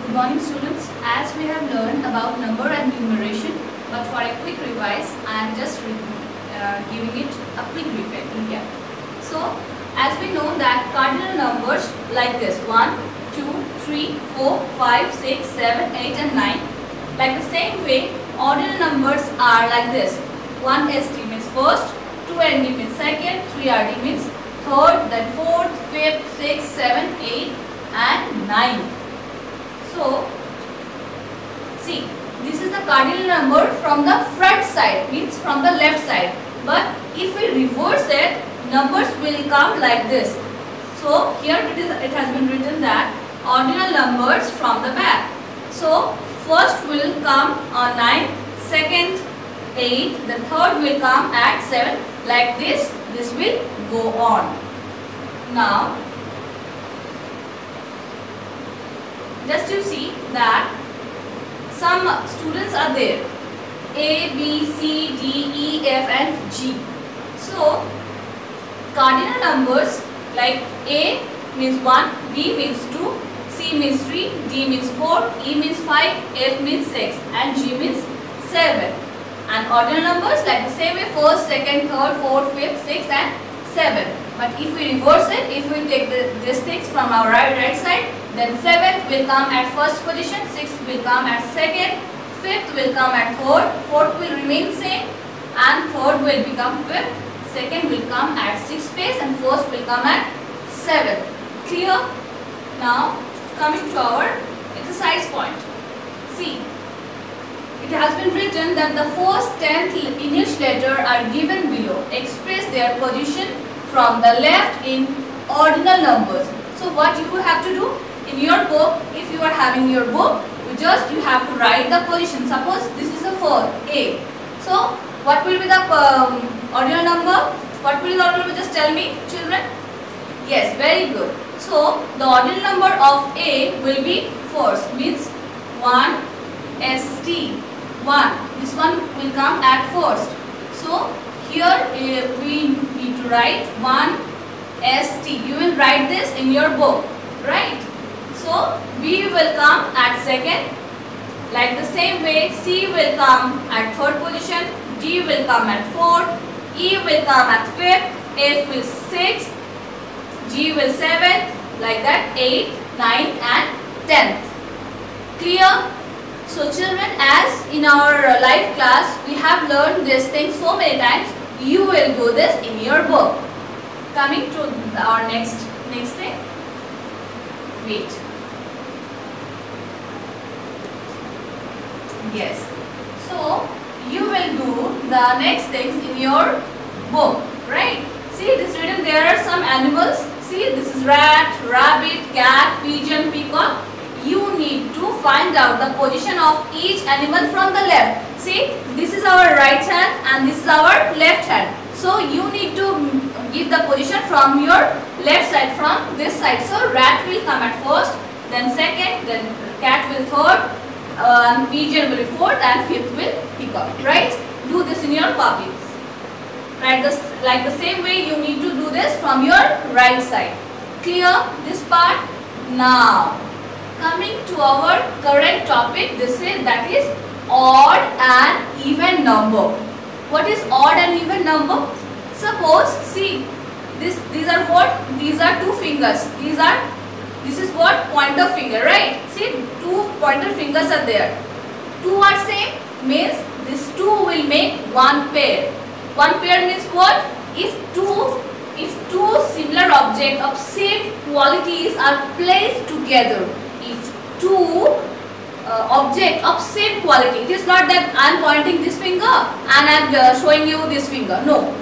Good morning students. As we have learned about number and numeration, but for a quick revise, I am just giving it a quick recap. So, as we know that cardinal numbers like this 1, 2, 3, 4, 5, 6, 7, 8 and 9. Like the same way, ordinal numbers are like this. 1 ST means first, 2 ND means second, 3 RD means third, then fourth, fifth, sixth, seventh, eighth and ninth. So, see, this is the cardinal number from the front side, means from the left side. But if we reverse it, numbers will come like this. So, here it has been written that ordinal numbers from the back. So, first will come on 9, second 8, the third will come at 7. Like this will go on. Now, just you see that some students are there, A, B, C, D, E, F and G. So, cardinal numbers like A means 1, B means 2, C means 3, D means 4, E means 5, F means 6 and G means 7. And ordinal numbers like the same way, first, second, third, fourth, fifth, sixth and 7. But if we reverse it, if we take these things from our right side, then 7th will come at first position, 6th will come at second, 5th will come at third, 4th will remain same and 3rd will become 5th, 2nd will come at 6th place and 1st will come at 7th. Clear? Now coming to our exercise point. See, it has been written that the first 10th English letter are given below. Express their position from the left in ordinal numbers. So what you have to do in your book, if you are having your book, you have to write the position. Suppose this is the first A. So what will be the ordinal number? What will be the ordinal number? Just tell me, children. Yes, very good. So the ordinal number of A will be first, means 1 ST. 1. This one will come at first. So here we need to write 1 ST. You will write this in your book, right? So B will come at second. Like the same way, C will come at third position, D will come at fourth, E will come at fifth, F will sixth, G will seventh, like that 8th, 9th and 10th. Clear? So children, as in our live class, we have learned this thing so many times, you will do this in your book. Coming to our next thing. Wait. Yes. So, you will do the next things in your book, right? See, it is written there are some animals. See, this is rat, rabbit, cat, pigeon, peacock. You need to find out the position of each animal from the left. See, this is our right hand and this is our left hand. So, you need to give the position from your left side, from this side. So, rat will come at first, then second, then cat will third, pigeon will be fourth and fifth will peacock. Right? Do this in your copies. Right? Like the same way you need to do this from your right side. Clear this part? Now, coming to our current topic, that is odd and even number. What is odd and even number? Suppose, see, these are what? These are two fingers. This is what? Pointer finger, right? See, two pointer fingers are there. Two are same, means this two will make one pair. One pair means what? If two similar objects of same qualities are placed together. If two objects of same quality, it is not that I am pointing this finger and I am showing you this finger. No,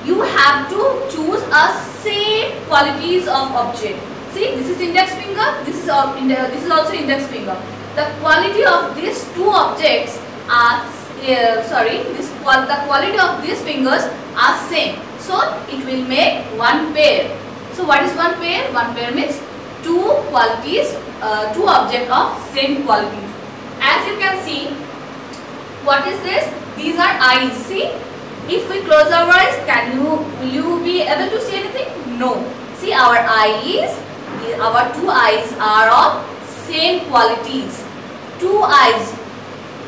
you have to choose a same qualities of object. See, this is index finger. This is also index finger. The quality of these two objects are the quality of these fingers are same. So it will make one pair. So what is one pair? One pair means two qualities, two objects of same quality. As you can see, what is this? These are eyes. See, if we close our eyes, will you be able to see anything? No. See, our two eyes are of same qualities. Two eyes.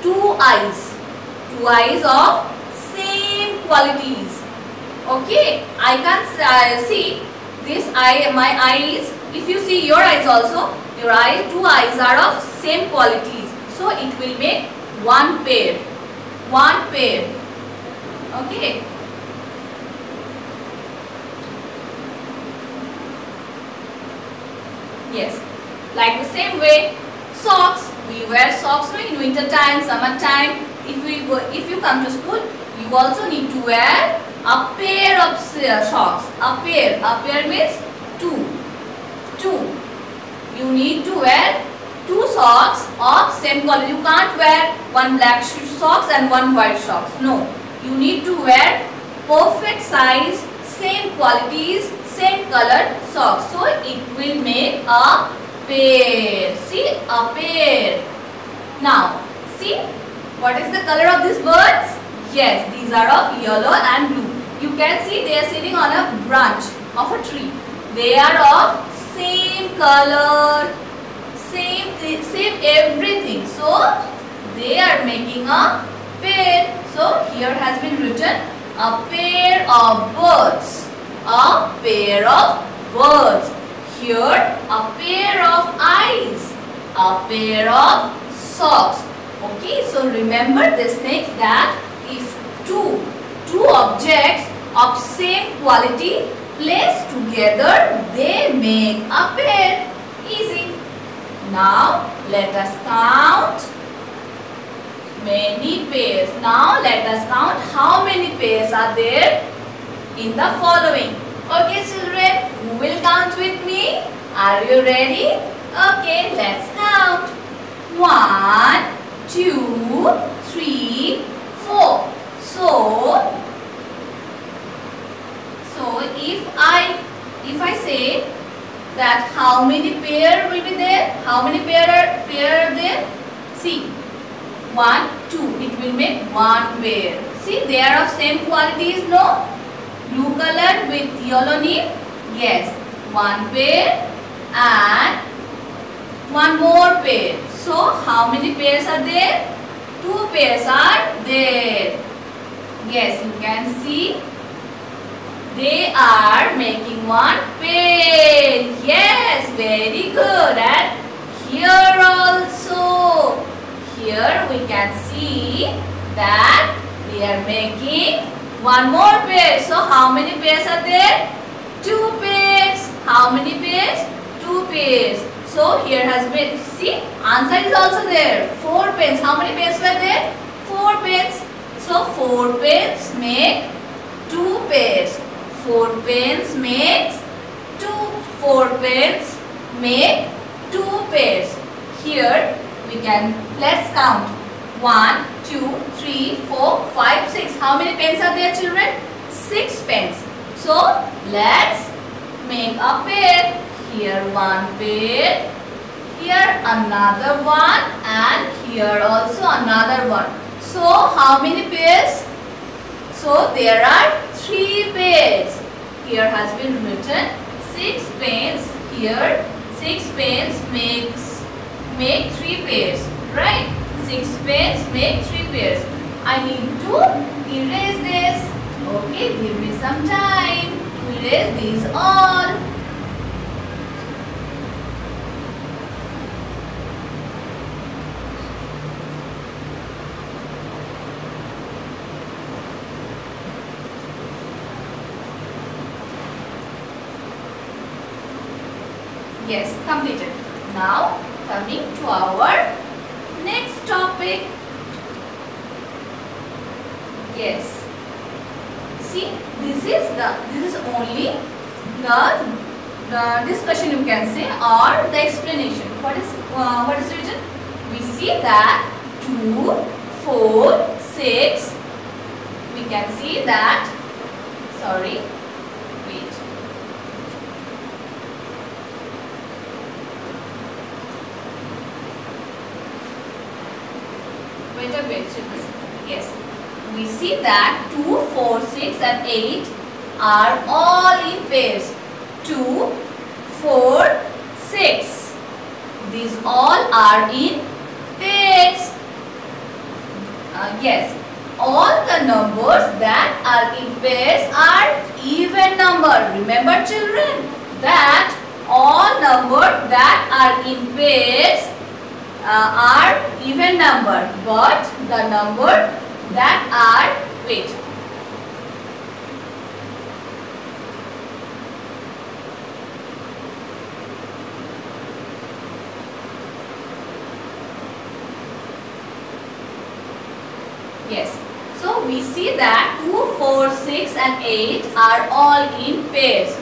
Two eyes. Two eyes of same qualities. Okay, I can see this eye, my eyes. If you see your eyes also, your eyes, two eyes are of same qualities. So it will make one pair. One pair. Okay. Yes. Like the same way, socks. We wear socks in winter time, summer time. If you come to school, you also need to wear a pair of socks. A pair. A pair means two. Two. You need to wear two socks of same color. You can't wear one black socks and one white socks. No. You need to wear perfect size, same qualities, same color socks. So it will make a pair. See, a pair. Now, see, what is the color of these birds? Yes, these are of yellow and blue. You can see they are sitting on a branch of a tree. They are of same color, same everything. So they are making a pair. So here has been written a pair of birds. A pair of birds. Here a pair of eyes. A pair of socks. Okay, so remember these things, that if two objects of same quality placed together, they make a pair. Easy. Now let us count many pairs. Now let us count how many pairs are there in the following. Okay children, who will count with me? Are you ready? Okay, let's count. 1, 2, 3, 4. So if I say that how many pair will be there? How many pair are there? See, 1, 2. It will make one pair. See, they are of same qualities, no? Blue color with yellow nib. Yes, one pair and one more pair. So how many pairs are there? 2 pairs are there. Yes, you can see they are making one pair. Yes, very good. And here also, here we can see that they are making one more pair. So how many pairs are there? 2 pairs. How many pairs? 2 pairs. So here has been, see, answer is also there. 4 pens. How many pairs were there? 4 pens. So 4 pens make 2 pairs. 4 pens makes 2. 4 pens make 2 pairs. Here we can, let's count. 1, 2, 3, 4, 5, 6. How many pens are there, children? 6 pens. So let's make a pair. Here one pair, here another one, and here also another one. So how many pairs? So there are 3 pairs. Here has been written 6 pens. Here 6 pens make 3 pairs, right? 6 pens make 3 pairs. I need to erase this. Okay, give me some time to erase these all. Yes, completed. Now coming to our next topic. Yes. See, this is only the discussion, you can say, or the explanation. What is written? We see that 2, 4, 6. We can see that. Sorry. Wait. Wait a bit, children. Yes. We see that 2, 4, 6 and 8 are all in pairs. 2, 4, 6. These all are in pairs. Yes, all the numbers that are in pairs are even number. Remember children that all numbers that are in pairs are even number, but the number that are, wait, yes, so we see that 2, 4, 6 and 8 are all in pairs.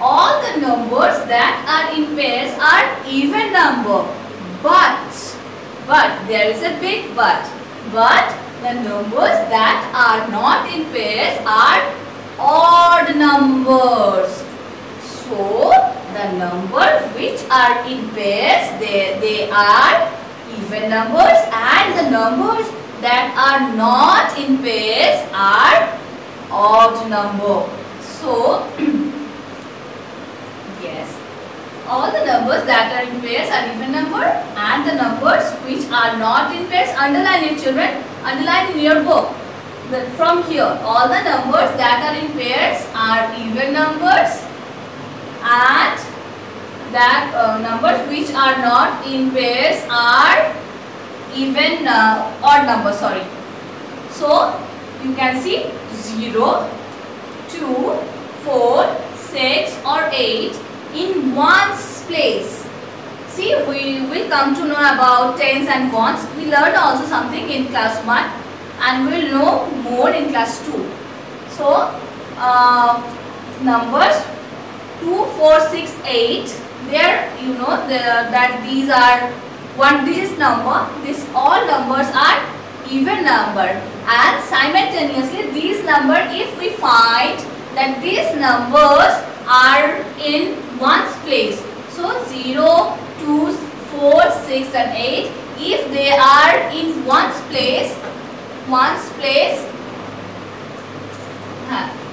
All the numbers that are in pairs are even number, but there is a big but the numbers that are not in pairs are odd numbers. So the numbers which are in pairs, they are even numbers, and the numbers that are not in pairs are odd number. So yes, all the numbers that are in pairs are even number, and the numbers which are not in pairs, underline it children, underline in your book. From here, all the numbers that are in pairs are even numbers, and that numbers which are not in pairs are even odd number, sorry. So you can see 0, 2, 4, 6 or 8 in ones place. See, we will come to know about tens and ones. We learned also something in class 1 and we will know more in class 2. So numbers 2, 4, 6, 8, there you know that these are one digit number. These all numbers are even number, and simultaneously these numbers, if we find that these numbers are in ones place, so 0, 2, 4, 6 and 8, if they are in ones place,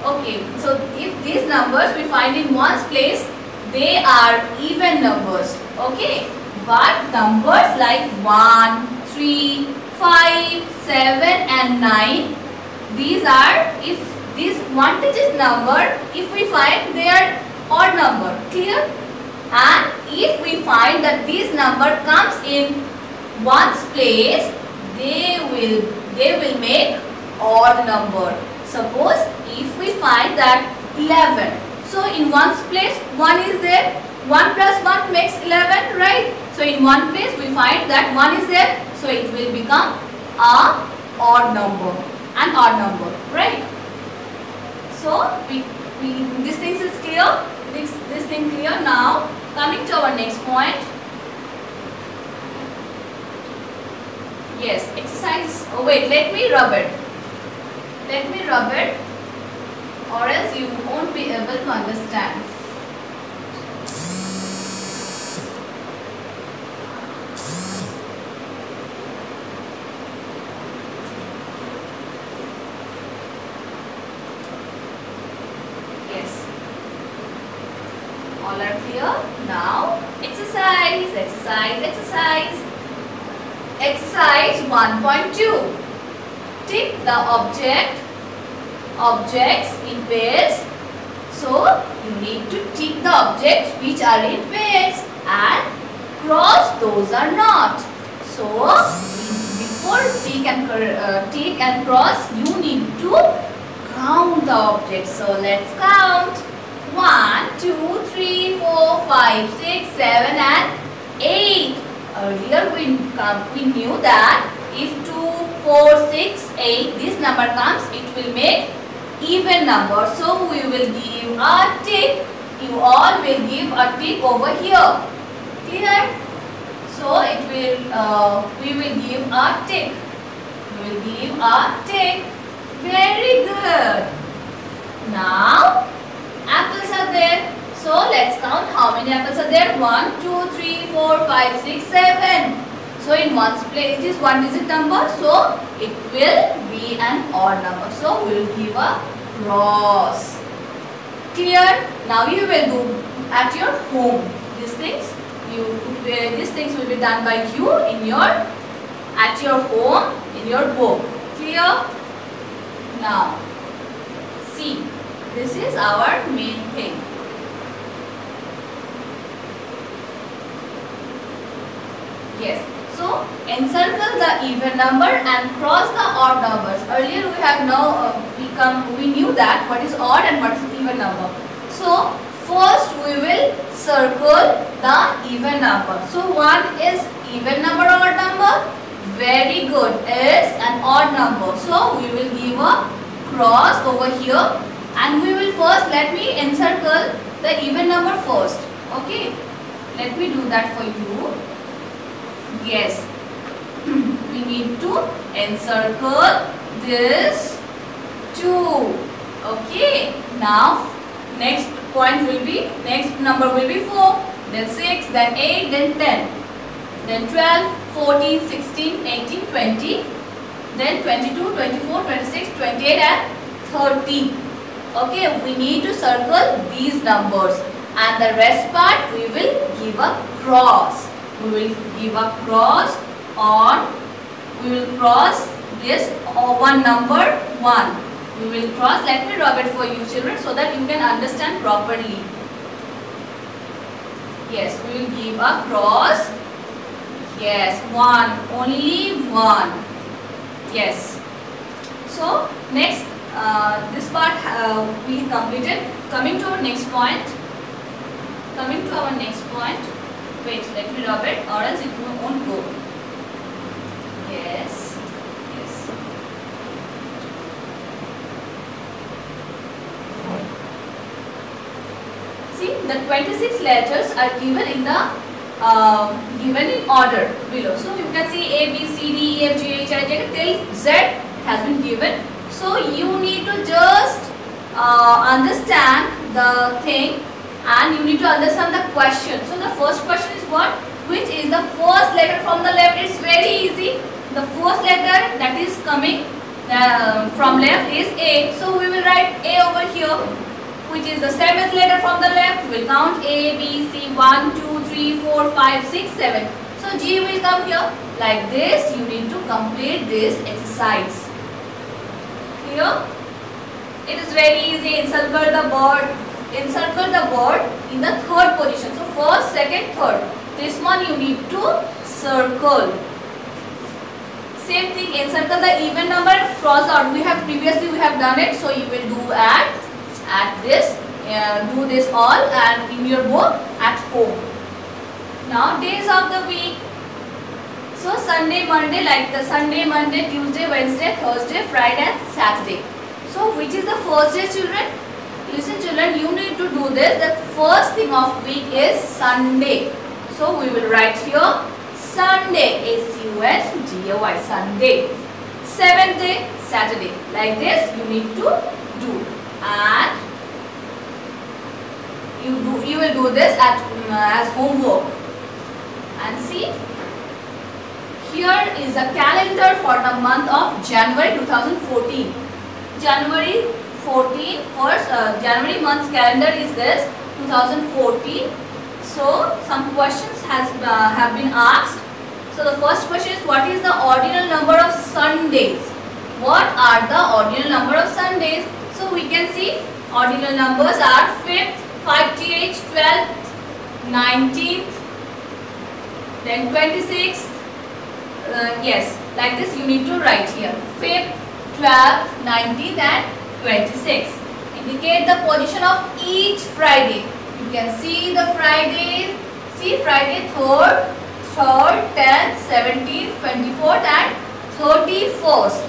okay, so if these numbers we find in ones place, they are even numbers, okay. But numbers like 1, 3, 5, 7 and 9, these are, if this one digit number, if we find they are odd number, clear? And if we find that this number comes in ones place, they will make odd number. Suppose if we find that 11, so in ones place 1 is there, 1 plus 1 makes 11, right? So in one place we find that 1 is there, so it will become a odd number, an odd number, right? So this thing is clear. This thing clear. Now coming to our next point. Yes, exercise. Oh wait, let me rub it. Or else you won't be able to understand. All are clear? Now exercise. Exercise 1.2. Tick the objects in pairs. So you need to tick the objects which are in pairs and cross those are not. So before tick and cross, you need to count the objects. So let's count. 1, 2, 3, 4, 5, 6, 7 and 8. Earlier we knew that if 2, 4, 6, 8 this number comes, it will make even number. So we will give a tick. You all will give a tick over here. Clear? So it will we will give a tick. We will give a tick. Very good. Now apples are there. So let's count how many apples are there. 1, 2, 3, 4, 5, 6, 7. So in ones place it is one digit number. So it will be an odd number. So we will give a cross. Clear? Now you will do at your home. These things these things will be done by you in at your home in your book. Clear? Now see, this is our main thing. Yes. So encircle the even number and cross the odd numbers. Earlier we have we knew that what is odd and what is even number. So first we will circle the even number. So 1 is even number or odd number? Very good. It's an odd number. So we will give a cross over here and we will first, let me encircle the even number first. Okay. Let me do that for you. Yes. We need to encircle this 2. Okay. Now next number will be 4, then 6, then 8, then 10, then 12, 14, 16, 18, 20, then 22, 24, 26, 28 and 30. Okay, we need to circle these numbers and the rest part we will give a cross. We will give a cross on, we will cross this one number 1. We will cross, let me rub it for you children so that you can understand properly. Yes, we will give a cross. Yes, 1, only 1. Yes. So next, this part we completed. Coming to our next point. Wait, let me rub it or else it won't go. Yes. Yes. See, the 26 letters are given in order below. So you can see A, B, C, D, E, F, G, H, I, J till Z has been given. So you need to just understand the thing and you need to understand the question. So the first question is what? Which is the first letter from the left? It's very easy. The first letter that is coming from left is A. So we will write A over here. Which is the 7th letter from the left? We'll count A, B, C, 1, 2, 3, 4, 5, 6, 7. So G will come here. Like this, you need to complete this exercise. Clear? It is very easy. Encircle the board. Encircle the board in the third position. So first, second, third. This one you need to circle. Same thing. Encircle the even number. Cross out. Previously we have done it. So you will do at this. Do this all and in your book at home. Now days of the week. So Sunday, Monday, like the Sunday, Monday, Tuesday, Wednesday, Thursday, Friday and Saturday. So which is the first day, children? Listen children, you need to do this. The first thing of week is Sunday. So we will write here Sunday, S-U-N-D-A-Y, Sunday. 7th day, Saturday. Like this you need to do. And you will do this as homework. And see, here is a calendar for the month of January 2014. January 14, first January month's calendar is this 2014. So some questions have been asked. So the first question is, what is the ordinal number of Sundays? What are the ordinal number of Sundays? So we can see ordinal numbers are 5th, 5th, 12th, 19th, then 26th. Yes, like this you need to write here 5th, 12th, 19th and 26th. Indicate the position of each Friday. You can see the Fridays. See Friday 3rd, 10th, 17th, 24th and 31st.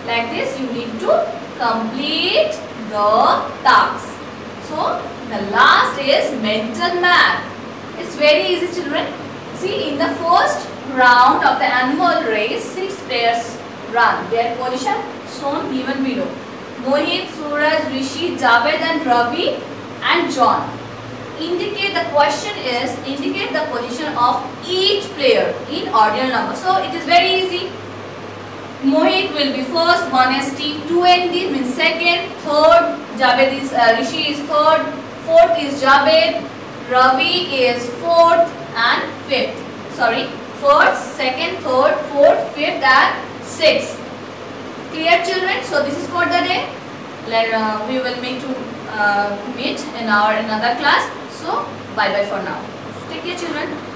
Like this you need to complete the tasks. So the last is mental math. It's very easy children. See, in the first round of the annual race, 6 players run. Their position shown given below. Mohit, Suraj, Rishi, Javed and Ravi and John. Indicate the question is, indicate the position of each player in ordinal number. So it is very easy. Mohit will be first, 1ST, 2ND means second, third, Javed is, Rishi is third, fourth is Javed, Ravi is fourth and sorry, first, second, third, fourth, fifth and sixth. Clear children? So this is for the day. We will meet in our another class. So bye bye for now. Take care children.